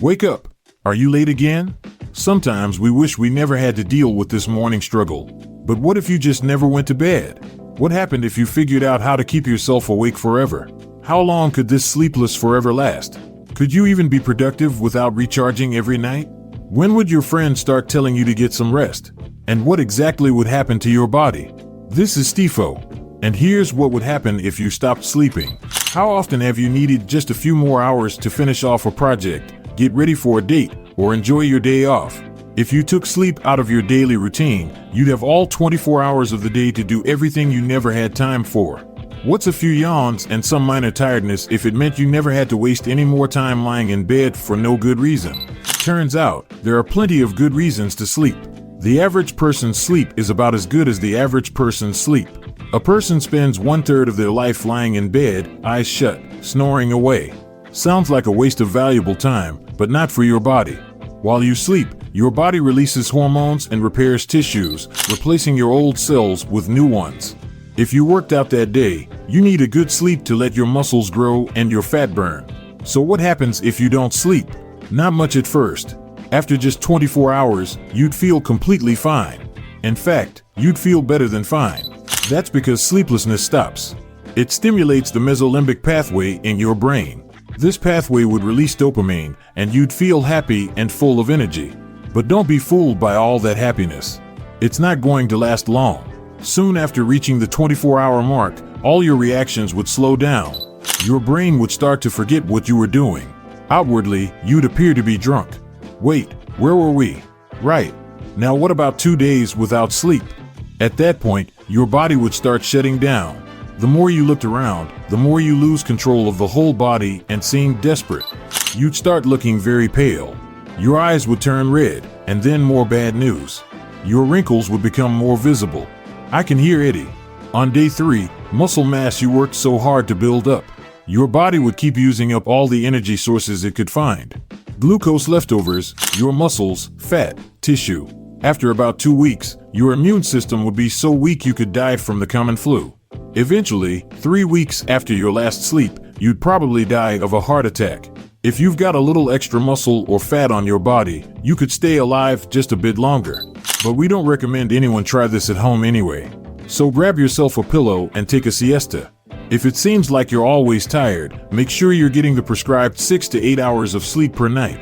Wake up! Are you late again? Sometimes we wish we never had to deal with this morning struggle. But what if you just never went to bed? What happened if you figured out how to keep yourself awake forever? How long could this sleepless forever last? Could you even be productive without recharging every night? When would your friends start telling you to get some rest? And what exactly would happen to your body? This is Satifo, and here's what would happen if you stopped sleeping. How often have you needed just a few more hours to finish off a project, get ready for a date, or enjoy your day off? If you took sleep out of your daily routine, you'd have all 24 hours of the day to do everything you never had time for. What's a few yawns and some minor tiredness if it meant you never had to waste any more time lying in bed for no good reason? Turns out, there are plenty of good reasons to sleep. The average person's sleep is about as good as the average person's sleep. A person spends 1/3 of their life lying in bed, eyes shut, snoring away. Sounds like a waste of valuable time, but not for your body. While you sleep, your body releases hormones and repairs tissues, replacing your old cells with new ones. If you worked out that day, you need a good sleep to let your muscles grow and your fat burn. So what happens if you don't sleep? Not much at first. After just 24 hours, you'd feel completely fine. In fact, you'd feel better than fine. That's because sleeplessness stops. It stimulates the mesolimbic pathway in your brain. This pathway would release dopamine, and you'd feel happy and full of energy. But don't be fooled by all that happiness. It's not going to last long. Soon after reaching the 24-hour mark, all your reactions would slow down. Your brain would start to forget what you were doing. Outwardly, you'd appear to be drunk. Wait, where were we? Right. Now what about 2 days without sleep? At that point, your body would start shutting down. The more you looked around, the more you lose control of the whole body and seem desperate. You'd start looking very pale. Your eyes would turn red, and then more bad news. Your wrinkles would become more visible. I can hear Eddie. On day 3, muscle mass you worked so hard to build up. Your body would keep using up all the energy sources it could find. Glucose leftovers, your muscles, fat, tissue. After about 2 weeks, your immune system would be so weak you could die from the common flu. Eventually, 3 weeks after your last sleep, you'd probably die of a heart attack. If you've got a little extra muscle or fat on your body, you could stay alive just a bit longer. But we don't recommend anyone try this at home anyway. So grab yourself a pillow and take a siesta. If it seems like you're always tired, make sure you're getting the prescribed 6 to 8 hours of sleep per night.